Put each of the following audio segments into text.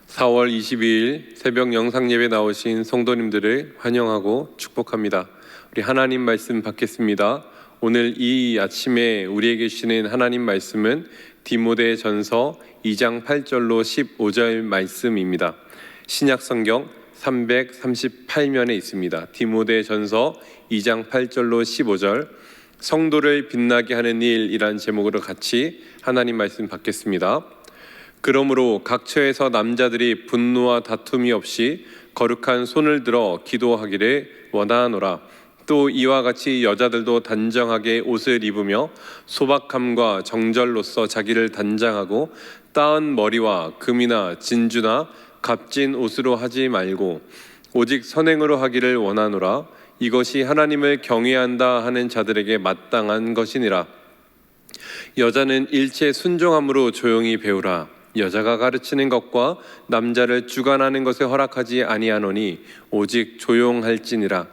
4월 22일 새벽 영상예배 나오신 성도님들을 환영하고 축복합니다. 우리 하나님 말씀 받겠습니다. 오늘 이 아침에 우리에게 주시는 하나님 말씀은 디모데전서 2장 8절로 15절 말씀입니다. 신약성경 338면에 있습니다. 디모데전서 2장 8절로 15절, 성도를 빛나게 하는 일이란 제목으로 같이 하나님 말씀 받겠습니다. 그러므로 각처에서 남자들이 분노와 다툼이 없이 거룩한 손을 들어 기도하기를 원하노라. 또 이와 같이 여자들도 단정하게 옷을 입으며 소박함과 정절로서 자기를 단장하고 따은 머리와 금이나 진주나 값진 옷으로 하지 말고 오직 선행으로 하기를 원하노라. 이것이 하나님을 경외한다 하는 자들에게 마땅한 것이니라. 여자는 일체 순종함으로 조용히 배우라. 여자가 가르치는 것과 남자를 주관하는 것에 허락하지 아니하노니 오직 조용할지니라.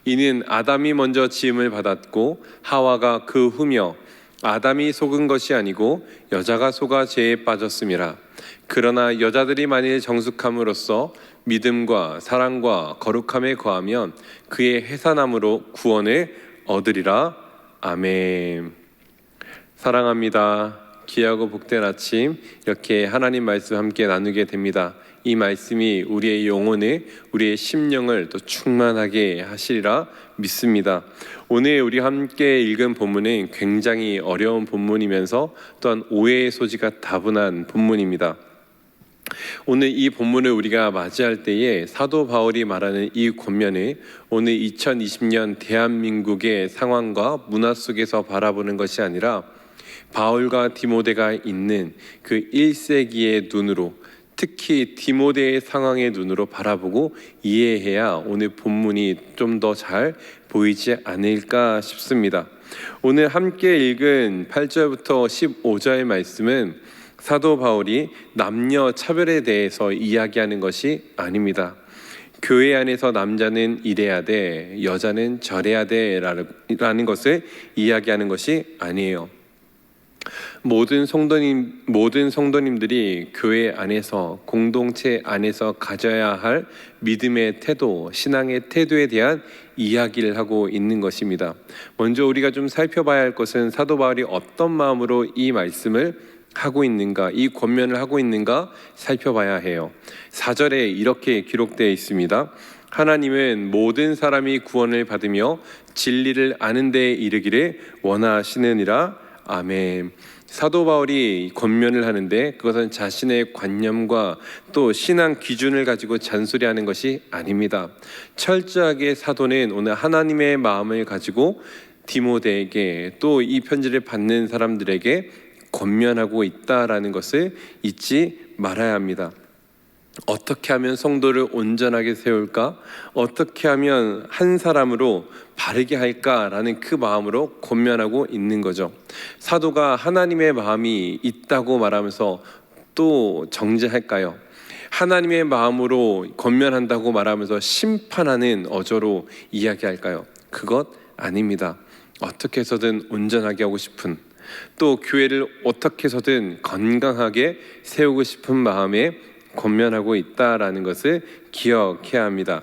이는 아담이 먼저 지음을 받았고 하와가 그 후며 아담이 속은 것이 아니고 여자가 속아 죄에 빠졌음이라. 그러나 여자들이 만일 정숙함으로써 믿음과 사랑과 거룩함에 거하면 그의 해산함으로 구원을 얻으리라. 아멘. 사랑합니다. 귀하고 복된 아침, 이렇게 하나님 말씀 함께 나누게 됩니다. 이 말씀이 우리의 영혼을, 우리의 심령을 또 충만하게 하시리라 믿습니다. 오늘 우리 함께 읽은 본문은 굉장히 어려운 본문이면서 또한 오해의 소지가 다분한 본문입니다. 오늘 이 본문을 우리가 맞이할 때에 사도 바울이 말하는 이 권면을 오늘 2020년 대한민국의 상황과 문화 속에서 바라보는 것이 아니라 바울과 디모데가 있는 그 1세기의 눈으로, 특히 디모데의 상황의 눈으로 바라보고 이해해야 오늘 본문이 좀 더 잘 보이지 않을까 싶습니다. 오늘 함께 읽은 8절부터 15절 말씀은 사도 바울이 남녀 차별에 대해서 이야기하는 것이 아닙니다. 교회 안에서 남자는 이래야 돼, 여자는 저래야 돼 라는 것을 이야기하는 것이 아니에요. 모든 성도님들이 교회 안에서, 공동체 안에서 가져야 할 믿음의 태도, 신앙의 태도에 대한 이야기를 하고 있는 것입니다. 먼저 우리가 좀 살펴봐야 할 것은 사도 바울이 어떤 마음으로 이 말씀을 하고 있는가, 이 권면을 하고 있는가 살펴봐야 해요. 4절에 이렇게 기록되어 있습니다. 하나님은 모든 사람이 구원을 받으며 진리를 아는 데에 이르기를 원하시느니라. 아멘. 사도 바울이 권면을 하는데 그것은 자신의 관념과 또 신앙 기준을 가지고 잔소리하는 것이 아닙니다. 철저하게 사도는 오늘 하나님의 마음을 가지고 디모데에게 또 이 편지를 받는 사람들에게 권면하고 있다라는 것을 잊지 말아야 합니다. 어떻게 하면 성도를 온전하게 세울까? 어떻게 하면 한 사람으로 바르게 할까라는 그 마음으로 권면하고 있는 거죠. 사도가 하나님의 마음이 있다고 말하면서 또 정죄할까요? 하나님의 마음으로 권면한다고 말하면서 심판하는 어조로 이야기할까요? 그것 아닙니다. 어떻게 해서든 온전하게 하고 싶은, 또 교회를 어떻게 해서든 건강하게 세우고 싶은 마음에 권면하고 있다라는 것을 기억해야 합니다.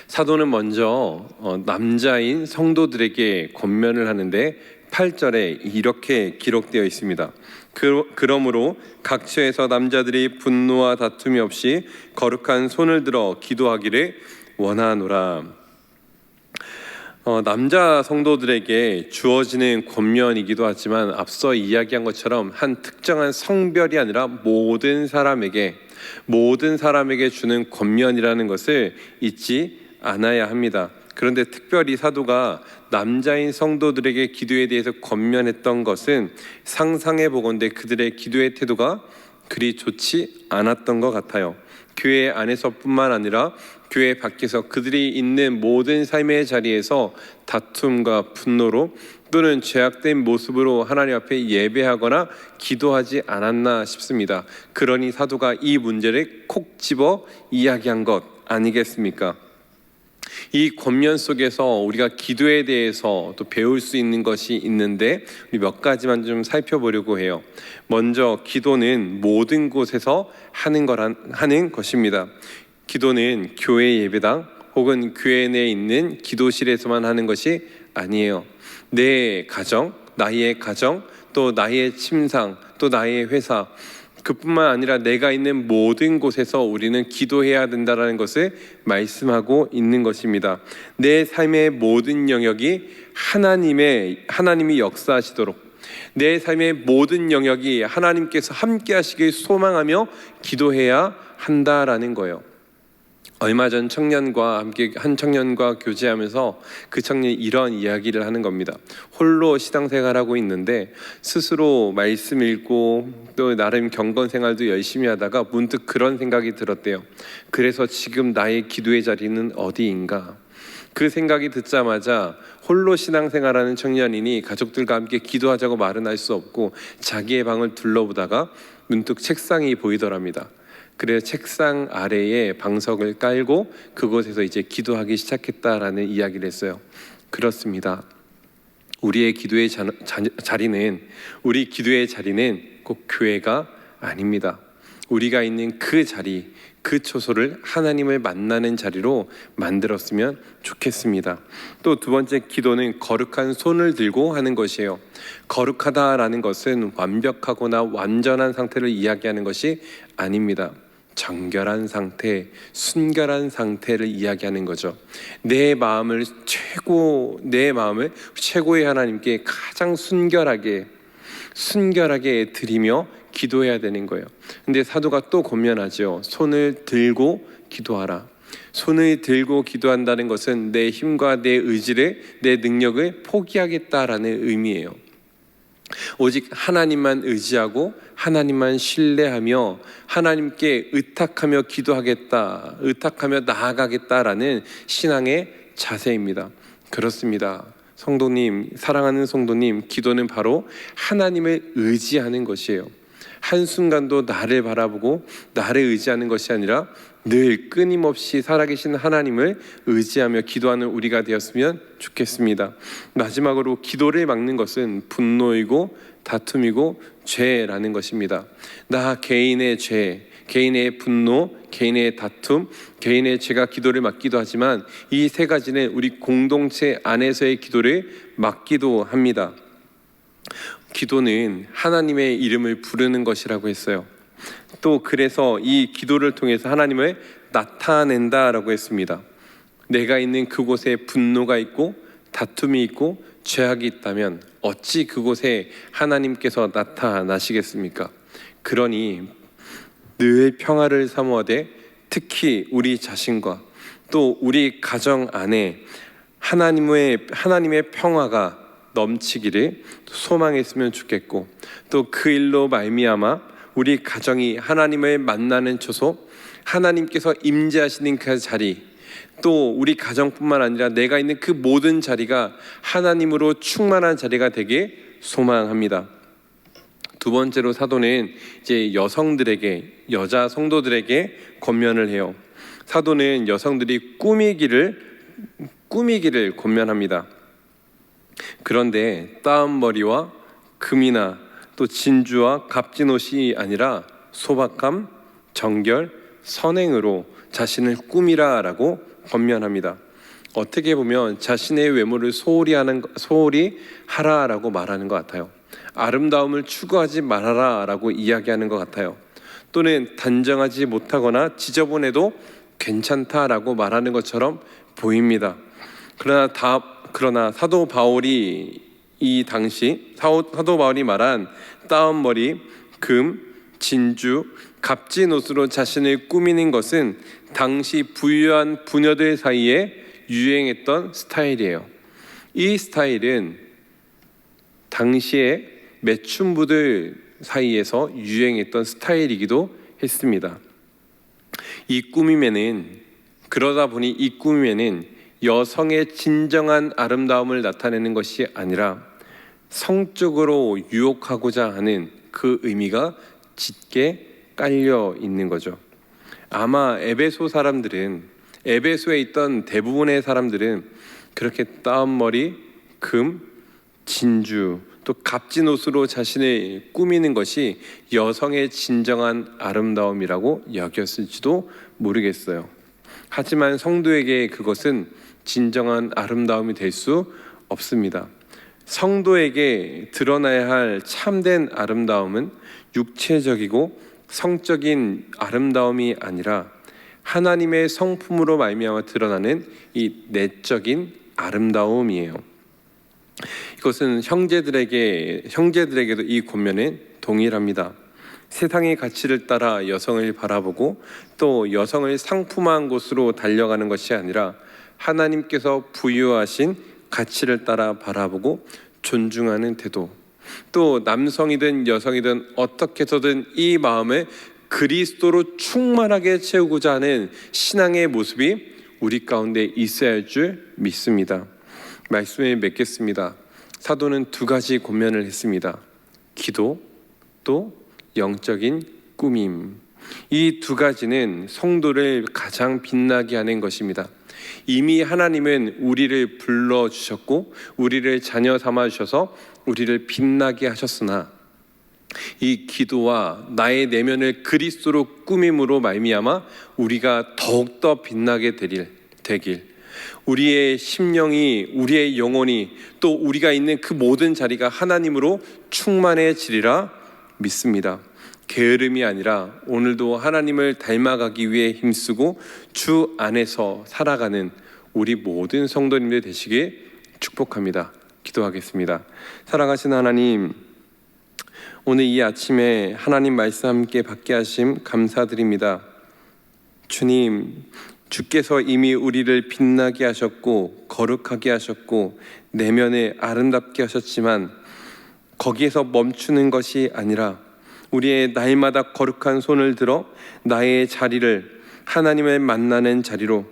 사도는 먼저 남자인 성도들에게 권면을 하는데 8절에 이렇게 기록되어 있습니다. 그러므로 각처에서 남자들이 분노와 다툼이 없이 거룩한 손을 들어 기도하기를 원하노라. 남자 성도들에게 주어지는 권면이기도 하지만 앞서 이야기한 것처럼 한 특정한 성별이 아니라 모든 사람에게 주는 권면이라는 것을 잊지 않아야 합니다. 그런데 특별히 사도가 남자인 성도들에게 기도에 대해서 권면했던 것은 상상해 보건대 그들의 기도의 태도가 그리 좋지 않았던 것 같아요. 교회 안에서뿐만 아니라 교회 밖에서 그들이 있는 모든 삶의 자리에서 다툼과 분노로 또는 죄악된 모습으로 하나님 앞에 예배하거나 기도하지 않았나 싶습니다. 그러니 사도가 이 문제를 콕 집어 이야기한 것 아니겠습니까? 이 권면 속에서 우리가 기도에 대해서 또 배울 수 있는 것이 있는데 우리 몇 가지만 좀 살펴보려고 해요. 먼저 기도는 모든 곳에서 하는 것입니다. 기도는 교회 예배당 혹은 교회 내에 있는 기도실에서만 하는 것이 아니에요. 내 가정, 나의 가정, 또 나의 침상, 또 나의 회사, 그뿐만 아니라 내가 있는 모든 곳에서 우리는 기도해야 된다는 것을 말씀하고 있는 것입니다. 내 삶의 모든 영역이 하나님이 역사하시도록, 내 삶의 모든 영역이 하나님께서 함께 하시길 소망하며 기도해야 한다라는 거예요. 얼마 전 한 청년과 교제하면서 그 청년이 이런 이야기를 하는 겁니다. 홀로 신앙생활하고 있는데 스스로 말씀 읽고 또 나름 경건생활도 열심히 하다가 문득 그런 생각이 들었대요. 그래서 지금 나의 기도의 자리는 어디인가? 그 생각이 듣자마자 홀로 신앙생활하는 청년이니 가족들과 함께 기도하자고 말은 할 수 없고 자기의 방을 둘러보다가 문득 책상이 보이더랍니다. 그래서 책상 아래에 방석을 깔고 그곳에서 이제 기도하기 시작했다라는 이야기를 했어요. 그렇습니다. 우리 기도의 자리는 꼭 교회가 아닙니다. 우리가 있는 그 자리, 그 초소를 하나님을 만나는 자리로 만들었으면 좋겠습니다. 또 두 번째, 기도는 거룩한 손을 들고 하는 것이에요. 거룩하다라는 것은 완벽하거나 완전한 상태를 이야기하는 것이 아닙니다. 정결한 상태, 순결한 상태를 이야기하는 거죠. 내 마음을 최고의 하나님께 가장 순결하게 드리며 기도해야 되는 거예요. 근데 사도가 또 권면하죠. 손을 들고 기도하라. 손을 들고 기도한다는 것은 내 힘과 내 의지를, 내 능력을 포기하겠다라는 의미예요. 오직 하나님만 의지하고 하나님만 신뢰하며 하나님께 의탁하며 나아가겠다라는 신앙의 자세입니다. 그렇습니다. 성도님, 사랑하는 성도님, 기도는 바로 하나님을 의지하는 것이에요. 한순간도 나를 바라보고 나를 의지하는 것이 아니라 늘 끊임없이 살아계신 하나님을 의지하며 기도하는 우리가 되었으면 좋겠습니다. 마지막으로 기도를 막는 것은 분노이고 다툼이고 죄라는 것입니다. 나 개인의 죄, 개인의 분노, 개인의 다툼, 개인의 죄가 기도를 막기도 하지만 이 세 가지는 우리 공동체 안에서의 기도를 막기도 합니다. 기도는 하나님의 이름을 부르는 것이라고 했어요. 또 그래서 이 기도를 통해서 하나님을 나타낸다라고 했습니다. 내가 있는 그곳에 분노가 있고 다툼이 있고 죄악이 있다면 어찌 그곳에 하나님께서 나타나시겠습니까? 그러니 늘 평화를 사모하되 특히 우리 자신과 또 우리 가정 안에 하나님의 평화가 넘치기를 소망했으면 좋겠고, 또 그 일로 말미암아 우리 가정이 하나님을 만나는 초소, 하나님께서 임재하시는 그 자리, 또 우리 가정뿐만 아니라 내가 있는 그 모든 자리가 하나님으로 충만한 자리가 되길 소망합니다. 두 번째로 사도는 이제 여자 성도들에게 권면을 해요. 사도는 여성들이 꾸미기를 권면합니다. 그런데 따은 머리와 금이나 또 진주와 값진 옷이 아니라 소박함, 정결, 선행으로 자신을 꾸미라라고 권면합니다. 어떻게 보면 자신의 외모를 소홀히 하라라고 말하는 것 같아요. 아름다움을 추구하지 말아라라고 이야기하는 것 같아요. 또는 단정하지 못하거나 지저분해도 괜찮다라고 말하는 것처럼 보입니다. 그러나 사도 바울이 말한 따은 머리, 금, 진주, 값진 옷으로 자신을 꾸미는 것은 당시 부유한 부녀들 사이에 유행했던 스타일이에요. 이 스타일은 당시에 매춘부들 사이에서 유행했던 스타일이기도 했습니다. 그러다 보니 이 꾸밈에는 여성의 진정한 아름다움을 나타내는 것이 아니라 성적으로 유혹하고자 하는 그 의미가 짙게 깔려 있는 거죠. 아마 에베소 사람들은 에베소에 있던 대부분의 사람들은 그렇게 따은 머리, 금, 진주, 또 값진 옷으로 자신을 꾸미는 것이 여성의 진정한 아름다움이라고 여겼을지도 모르겠어요. 하지만 성도에게 그것은 진정한 아름다움이 될 수 없습니다. 성도에게 드러나야 할 참된 아름다움은 육체적이고 성적인 아름다움이 아니라 하나님의 성품으로 말미암아 드러나는 이 내적인 아름다움이에요. 이것은 형제들에게도 이 권면은 동일합니다. 세상의 가치를 따라 여성을 바라보고 또 여성을 상품화한 곳으로 달려가는 것이 아니라 하나님께서 부유하신 가치를 따라 바라보고 존중하는 태도, 또 남성이든 여성이든 어떻게 해서든 이 마음을 그리스도로 충만하게 채우고자 하는 신앙의 모습이 우리 가운데 있어야 할 줄 믿습니다. 말씀을 맺겠습니다. 사도는 두 가지 권면을 했습니다. 기도, 또 영적인 꾸밈. 이 두 가지는 성도를 가장 빛나게 하는 것입니다. 이미 하나님은 우리를 불러주셨고 우리를 자녀 삼아주셔서 우리를 빛나게 하셨으나 이 기도와 나의 내면을 그리스도로 꾸밈으로 말미암아 우리가 더욱더 빛나게 되길, 우리의 심령이, 우리의 영혼이, 또 우리가 있는 그 모든 자리가 하나님으로 충만해지리라 믿습니다. 게으름이 아니라 오늘도 하나님을 닮아가기 위해 힘쓰고 주 안에서 살아가는 우리 모든 성도님들 되시길 축복합니다. 기도하겠습니다. 사랑하신 하나님, 오늘 이 아침에 하나님 말씀 함께 받게 하심 감사드립니다. 주님, 주께서 이미 우리를 빛나게 하셨고 거룩하게 하셨고 내면에 아름답게 하셨지만 거기에서 멈추는 것이 아니라 우리의 날마다 거룩한 손을 들어 나의 자리를 하나님을 만나는 자리로,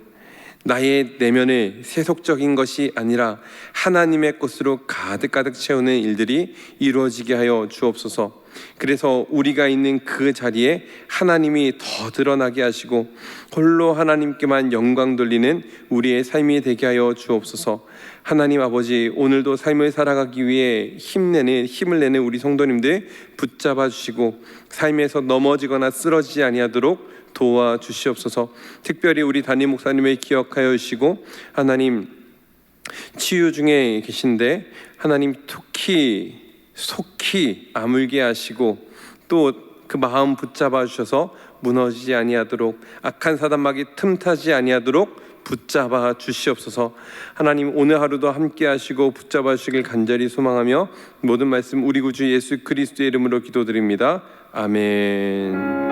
나의 내면을 세속적인 것이 아니라 하나님의 것으로 가득가득 채우는 일들이 이루어지게 하여 주옵소서. 그래서 우리가 있는 그 자리에 하나님이 더 드러나게 하시고 홀로 하나님께만 영광 돌리는 우리의 삶이 되게 하여 주옵소서. 하나님 아버지, 오늘도 삶을 살아가기 위해 힘을 내는 우리 성도님들 붙잡아 주시고 삶에서 넘어지거나 쓰러지지 아니하도록 도와주시옵소서. 특별히 우리 담임 목사님을 기억하여 주시고 하나님, 치유 중에 계신데 하나님 속히 아물게 하시고 또 그 마음 붙잡아 주셔서 무너지지 아니하도록, 악한 사단막이 틈타지 아니하도록 붙잡아 주시옵소서. 하나님, 오늘 하루도 함께 하시고 붙잡아 주시길 간절히 소망하며 모든 말씀 우리 구주 예수 그리스도의 이름으로 기도드립니다. 아멘.